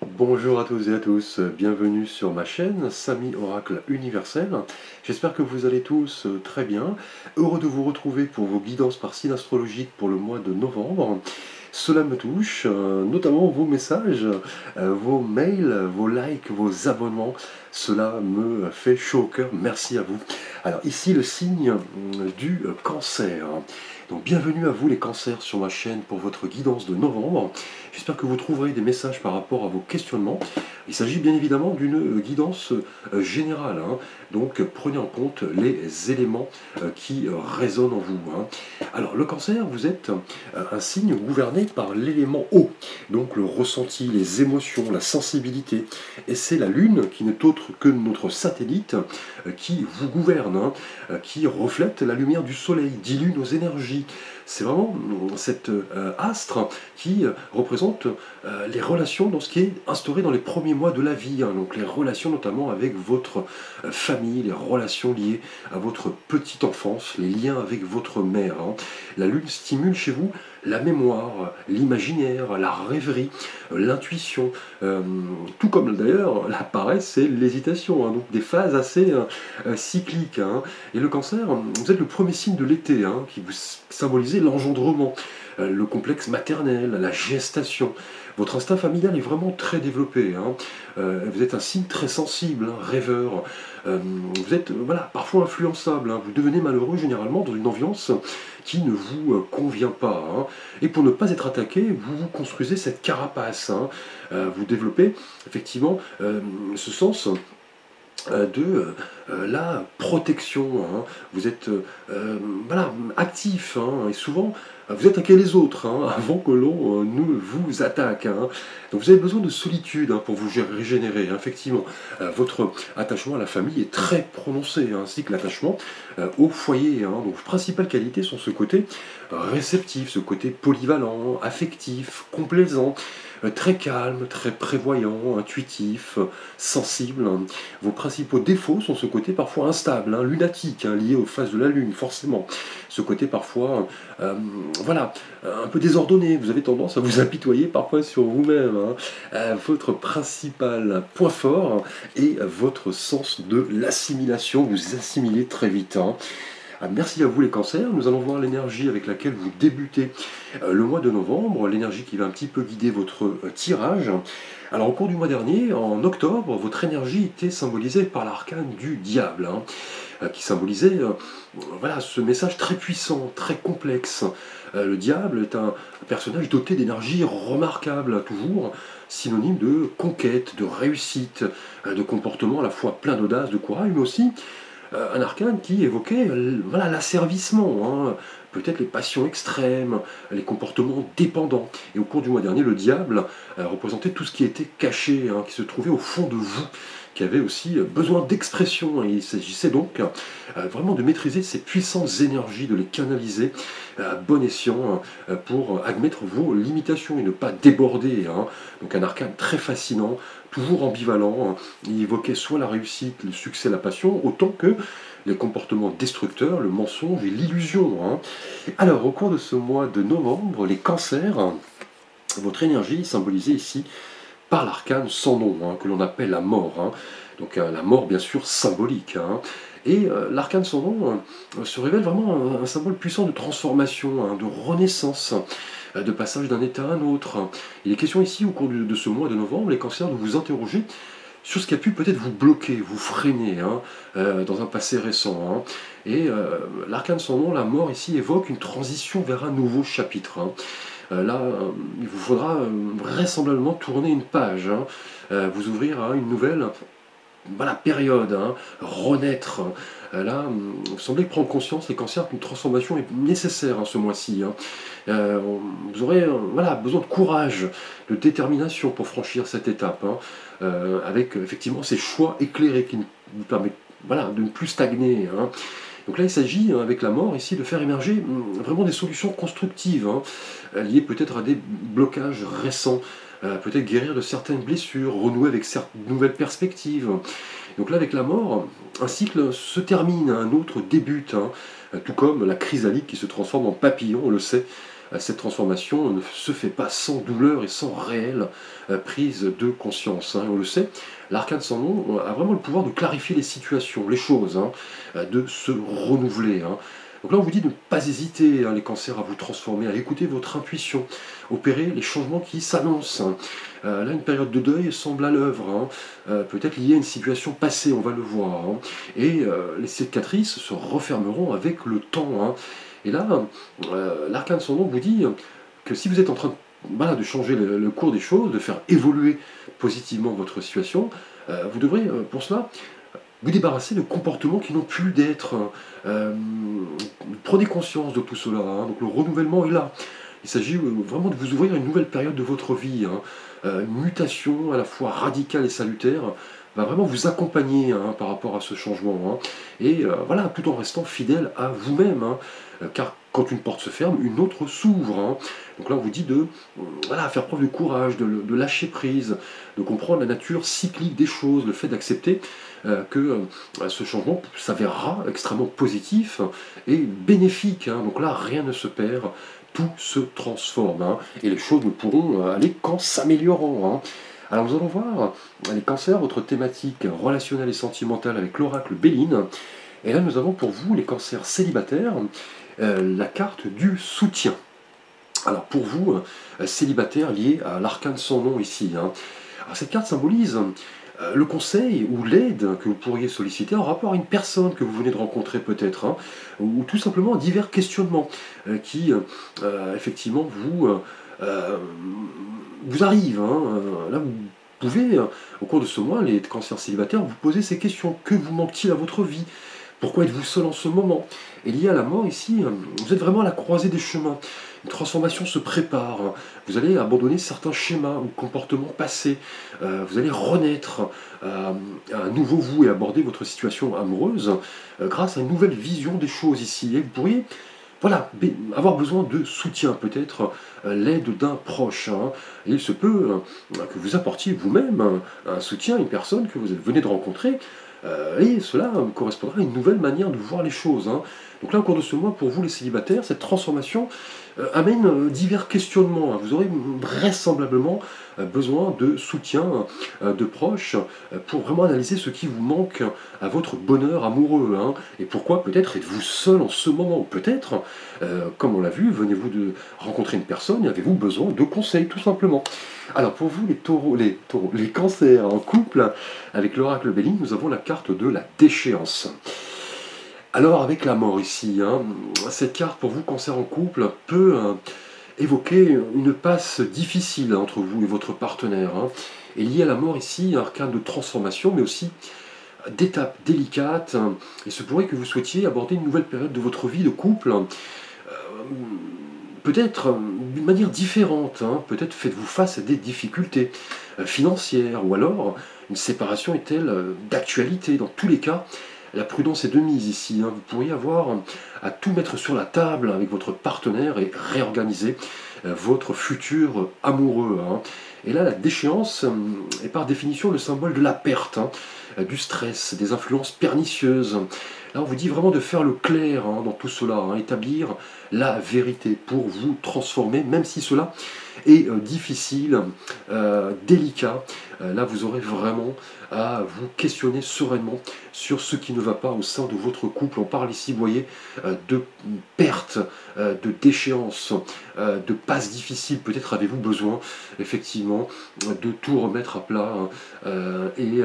Bonjour à tous et à tous, bienvenue sur ma chaîne Samy Oracle Universel. J'espère que vous allez tous très bien. Heureux de vous retrouver pour vos guidances par signe astrologique pour le mois de novembre. Cela me touche, notamment vos messages, vos mails, vos likes, vos abonnements. Cela me fait chaud au cœur, merci à vous. Alors ici le signe du cancer. Donc bienvenue à vous les cancers sur ma chaîne pour votre guidance de novembre. J'espère que vous trouverez des messages par rapport à vos questionnements. Il s'agit bien évidemment d'une guidance générale, hein. Donc prenez en compte les éléments qui résonnent en vous, hein. Alors le cancer, vous êtes un signe gouverné par l'élément eau, donc le ressenti, les émotions, la sensibilité. Et c'est la Lune qui n'est autre que notre satellite qui vous gouverne, hein, qui reflète la lumière du Soleil, dilue nos énergies. C'est vraiment cet astre qui représente les relations dans ce qui est instauré dans les premiers mois de la vie, hein. Donc les relations notamment avec votre famille, les relations liées à votre petite enfance, les liens avec votre mère, hein. La Lune stimule chez vous la mémoire, l'imaginaire, la rêverie, l'intuition, tout comme d'ailleurs la paresse et l'hésitation, hein. Donc des phases assez cycliques, hein. Et le cancer, vous êtes le premier signe de l'été, hein, qui vous symbolisez l'engendrement, le complexe maternel, la gestation. Votre instinct familial est vraiment très développé, hein. Vous êtes un signe très sensible, hein, rêveur. Vous êtes voilà, parfois influençable, hein. Vous devenez malheureux généralement dans une ambiance qui ne vous convient pas, hein. Et pour ne pas être attaqué, vous vous construisez cette carapace, hein. Vous développez effectivement ce sens de la protection, hein. Vous êtes voilà, actif, hein, et souvent vous attaquez les autres, hein, avant que l'on ne vous attaque, hein. Donc vous avez besoin de solitude, hein, pour vous régénérer, hein. Effectivement, votre attachement à la famille est très prononcé, hein, ainsi que l'attachement au foyer, hein. Donc vos principales qualités sont ce côté réceptif, ce côté polyvalent, affectif, complaisant, très calme, très prévoyant, intuitif, sensible. Vos principaux défauts sont ce côté parfois instable, hein, lunatique, hein, lié aux phases de la Lune, forcément. Ce côté parfois, voilà, un peu désordonné. Vous avez tendance à vous apitoyer parfois sur vous-même, hein. Votre principal point fort est votre sens de l'assimilation. Vous assimilez très vite, hein. Merci à vous les cancers, nous allons voir l'énergie avec laquelle vous débutez le mois de novembre, l'énergie qui va un petit peu guider votre tirage. Alors au cours du mois dernier, en octobre, votre énergie était symbolisée par l'arcane du diable, hein, qui symbolisait voilà, ce message très puissant, très complexe. Le diable est un personnage doté d'énergie remarquable, toujours synonyme de conquête, de réussite, de comportement à la fois plein d'audace, de courage, mais aussi un arcane qui évoquait voilà, l'asservissement, hein, peut-être les passions extrêmes, les comportements dépendants. Et au cours du mois dernier, le diable représentait tout ce qui était caché, hein, qui se trouvait au fond de vous, qui avait aussi besoin d'expression. Et il s'agissait donc vraiment de maîtriser ces puissantes énergies, de les canaliser à bon escient, pour admettre vos limitations et ne pas déborder, hein. Donc un arcane très fascinant, toujours ambivalent, hein. Il évoquait soit la réussite, le succès, la passion, autant que les comportements destructeurs, le mensonge et l'illusion, hein. Alors, au cours de ce mois de novembre, les cancers, votre énergie est symbolisée ici par l'arcane sans nom, hein, que l'on appelle la mort, hein. Donc la mort bien sûr symbolique, hein. Et l'arcane sans nom se révèle vraiment un symbole puissant de transformation, hein, de renaissance, de passage d'un état à un autre. Il est question ici, au cours de ce mois de novembre, les cancers, de vous interroger sur ce qui a pu peut-être vous bloquer, vous freiner, hein, dans un passé récent, hein. Et l'arcane sans nom, la mort ici, évoque une transition vers un nouveau chapitre, hein. Là, il vous faudra vraisemblablement tourner une page, hein, vous ouvrir à une nouvelle voilà, période, hein, renaître. Là, vous semblez prendre conscience, les cancers, qu'une transformation est nécessaire, hein, ce mois-ci, hein. Vous aurez voilà, besoin de courage, de détermination pour franchir cette étape, hein, avec effectivement ces choix éclairés qui vous permettent voilà, de ne plus stagner, hein. Donc là, il s'agit, avec la mort, ici, de faire émerger vraiment des solutions constructives, hein, liées peut-être à des blocages récents, peut-être guérir de certaines blessures, renouer avec certaines nouvelles perspectives. Donc là, avec la mort, un cycle se termine, un autre débute, hein, tout comme la chrysalide qui se transforme en papillon, on le sait, cette transformation ne se fait pas sans douleur et sans réelle prise de conscience. Hein. Et on le sait, l'arcane sans nom a vraiment le pouvoir de clarifier les situations, les choses, hein, de se renouveler. Hein. Donc là, on vous dit de ne pas hésiter, hein, les cancers, à vous transformer, à écouter votre intuition, opérer les changements qui s'annoncent. Hein. Là, une période de deuil semble à l'œuvre, hein, peut-être liée à une situation passée, on va le voir. Hein. Et les cicatrices se refermeront avec le temps. Hein. Et là, l'arcane sans nom vous dit que si vous êtes en train voilà, de changer le cours des choses, de faire évoluer positivement votre situation, vous devrez, pour cela, vous débarrasser de comportements qui n'ont plus d'être. Prenez conscience de tout cela, hein. Donc le renouvellement est là. Il s'agit vraiment de vous ouvrir à une nouvelle période de votre vie. Hein. Une mutation à la fois radicale et salutaire va vraiment vous accompagner, hein, par rapport à ce changement. Hein. Et voilà, tout en restant fidèle à vous-même. Hein. Car quand une porte se ferme, une autre s'ouvre. Hein. Donc là, on vous dit de voilà, faire preuve de courage, de lâcher prise, de comprendre la nature cyclique des choses, le fait d'accepter que ce changement s'avérera extrêmement positif et bénéfique. Hein. Donc là, rien ne se perd, tout se transforme. Hein. Et les choses ne pourront aller qu'en s'améliorant. Hein. Alors nous allons voir les cancers, votre thématique relationnelle et sentimentale avec l'oracle Béline. Et là, nous avons pour vous, les cancers célibataires, la carte du soutien. Alors pour vous, célibataire lié à l'arcane sans nom ici. Hein. Alors cette carte symbolise le conseil ou l'aide que vous pourriez solliciter en rapport à une personne que vous venez de rencontrer peut-être, hein, ou tout simplement divers questionnements qui effectivement vous arrivent. Hein. Là, vous pouvez, au cours de ce mois, les cancers célibataires, vous poser ces questions. Que vous manque-t-il à votre vie? Pourquoi êtes-vous seul en ce moment? Et lié à la mort ici, vous êtes vraiment à la croisée des chemins. Une transformation se prépare. Vous allez abandonner certains schémas ou comportements passés. Vous allez renaître à un nouveau vous et aborder votre situation amoureuse grâce à une nouvelle vision des choses ici. Et vous pourriez voilà, avoir besoin de soutien, peut-être l'aide d'un proche. Hein. Et il se peut que vous apportiez vous-même un soutien à une personne que vous venez de rencontrer. Et cela correspondra à une nouvelle manière de voir les choses. Hein. Donc là, au cours de ce mois, pour vous les célibataires, cette transformation amène divers questionnements. Hein. Vous aurez vraisemblablement besoin de soutien de proches pour vraiment analyser ce qui vous manque à votre bonheur amoureux. Hein. Et pourquoi peut-être êtes-vous seul en ce moment? Peut-être, comme on l'a vu, venez-vous de rencontrer une personne et avez-vous besoin de conseils, tout simplement. Alors pour vous les cancers en couple, avec l'oracle Béline, nous avons la carte de la déchéance. Alors avec la mort ici, hein, cette carte pour vous, cancer en couple, peut évoquer une passe difficile entre vous et votre partenaire. Hein, et liée à la mort ici, un arcane de transformation, mais aussi d'étapes délicates. Hein, et se pourrait que vous souhaitiez aborder une nouvelle période de votre vie de couple. Peut-être d'une manière différente, hein, peut-être faites-vous face à des difficultés financières, ou alors une séparation est-elle d'actualité? Dans tous les cas, la prudence est de mise ici. Hein. Vous pourriez avoir à tout mettre sur la table avec votre partenaire et réorganiser votre futur amoureux. Hein. Et là, la déchéance est par définition le symbole de la perte, hein, du stress, des influences pernicieuses. Là, on vous dit vraiment de faire le clair, hein, dans tout cela, hein, établir la vérité pour vous transformer, même si cela est difficile, délicat. Là, vous aurez vraiment à vous questionner sereinement sur ce qui ne va pas au sein de votre couple. On parle ici, vous voyez, de perte, de déchéance, de passes difficiles. Peut-être avez-vous besoin, effectivement, de tout remettre à plat, hein, et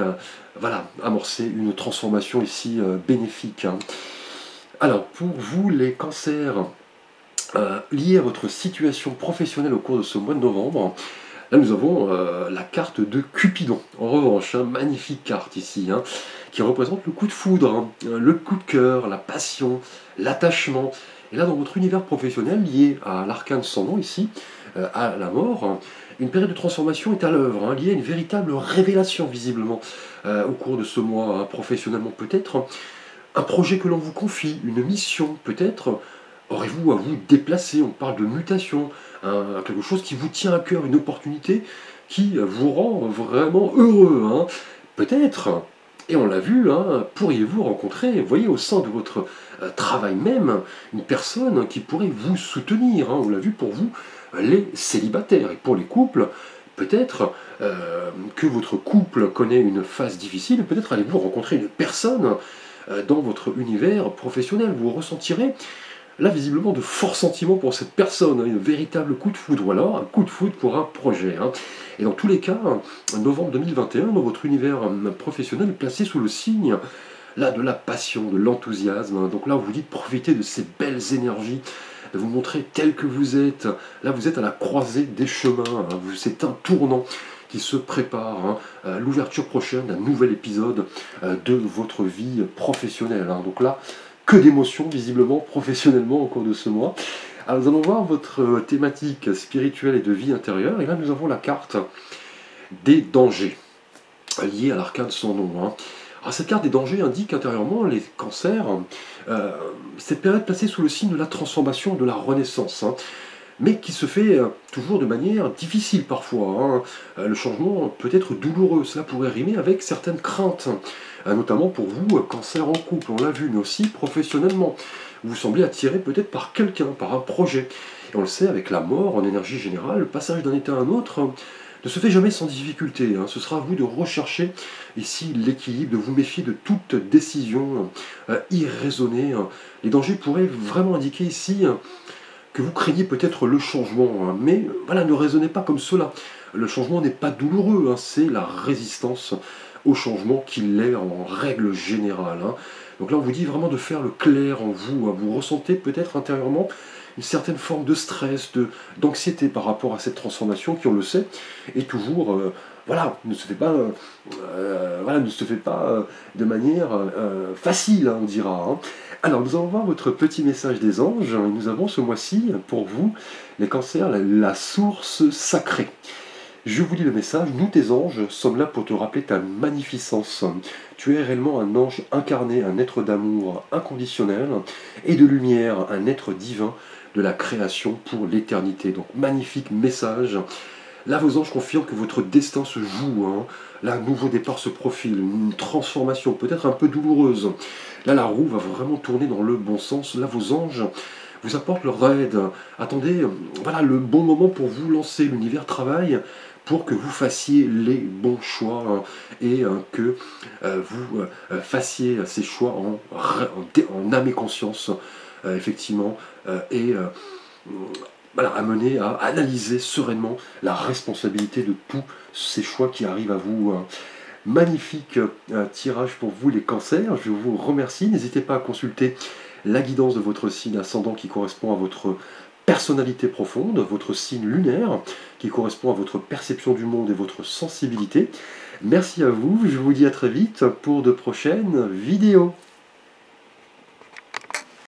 voilà, amorcer une transformation ici bénéfique. Hein. Alors, pour vous, les cancers liés à votre situation professionnelle au cours de ce mois de novembre, là nous avons la carte de Cupidon. En revanche, hein, magnifique carte ici, hein, qui représente le coup de foudre, hein, le coup de cœur, la passion, l'attachement. Et là, dans votre univers professionnel lié à l'arcane sans nom ici, à la mort, hein, une période de transformation est à l'œuvre, hein, liée à une véritable révélation visiblement au cours de ce mois, hein, professionnellement peut-être. Hein, un projet que l'on vous confie, une mission peut-être, aurez-vous à vous déplacer? On parle de mutation, quelque chose qui vous tient à cœur, une opportunité qui vous rend vraiment heureux. Hein. Peut-être Et on l'a vu, hein, pourriez-vous rencontrer, vous voyez, au sein de votre travail même, une personne qui pourrait vous soutenir, hein, on l'a vu pour vous, les célibataires. Et pour les couples, peut-être que votre couple connaît une phase difficile, peut-être allez-vous rencontrer une personne dans votre univers professionnel. Vous ressentirez là visiblement de forts sentiments pour cette personne, hein, un véritable coup de foudre, ou alors un coup de foudre pour un projet. Hein. Et dans tous les cas, en novembre 2021, dans votre univers professionnel est placé sous le signe là, de la passion, de l'enthousiasme. Hein. Donc là, vous vous dites, profitez de ces belles énergies, de vous montrer tel que vous êtes. Là, vous êtes à la croisée des chemins. Hein. C'est un tournant qui se prépare, hein, à l'ouverture prochaine d'un nouvel épisode de votre vie professionnelle. Hein. Donc là, que d'émotions, visiblement, professionnellement, au cours de ce mois. Alors, nous allons voir votre thématique spirituelle et de vie intérieure. Et là, nous avons la carte des dangers, liée à l'arcane sans nom. Hein. Alors, cette carte des dangers indique intérieurement les cancers, cette période placée sous le signe de la transformation, de la renaissance. Hein, mais qui se fait toujours de manière difficile parfois. Hein. Le changement peut être douloureux, cela pourrait rimer avec certaines craintes, notamment pour vous, cancer en couple, on l'a vu, mais aussi professionnellement. Vous semblez attiré peut-être par quelqu'un, par un projet. Et on le sait, avec la mort, en énergie générale, le passage d'un état à un autre ne se fait jamais sans difficulté. Hein. Ce sera à vous de rechercher ici l'équilibre, de vous méfier de toute décision irraisonnée. Hein. Les dangers pourraient vraiment indiquer ici que vous craignez peut-être le changement, hein, mais voilà, ne raisonnez pas comme cela. Le changement n'est pas douloureux, hein, c'est la résistance au changement qui l'est en règle générale. Hein. Donc là, on vous dit vraiment de faire le clair en vous. Hein. Vous ressentez peut-être intérieurement une certaine forme de stress, d'anxiété par rapport à cette transformation qui, on le sait, est toujours voilà, ne se fait pas, de manière facile, hein, on dira. Hein. Alors, nous allons voir votre petit message des anges. Nous avons ce mois-ci, pour vous, les cancers, la source sacrée. Je vous lis le message. Nous, tes anges, sommes là pour te rappeler ta magnificence. Tu es réellement un ange incarné, un être d'amour inconditionnel et de lumière, un être divin de la création pour l'éternité. Donc, magnifique message. Là, vos anges confirment que votre destin se joue. Hein. Là, un nouveau départ se profile, une transformation peut-être un peu douloureuse. Là, la roue va vraiment tourner dans le bon sens. Là, vos anges vous apportent leur aide. Attendez, voilà le bon moment pour vous lancer. L'univers travaille pour que vous fassiez les bons choix, hein, et que vous fassiez ces choix en âme et conscience, effectivement, et voilà, amener à analyser sereinement la responsabilité de tous ces choix qui arrivent à vous. Hein. Magnifique tirage pour vous les cancers, je vous remercie. N'hésitez pas à consulter la guidance de votre signe ascendant qui correspond à votre personnalité profonde, votre signe lunaire qui correspond à votre perception du monde et votre sensibilité. Merci à vous, je vous dis à très vite pour de prochaines vidéos.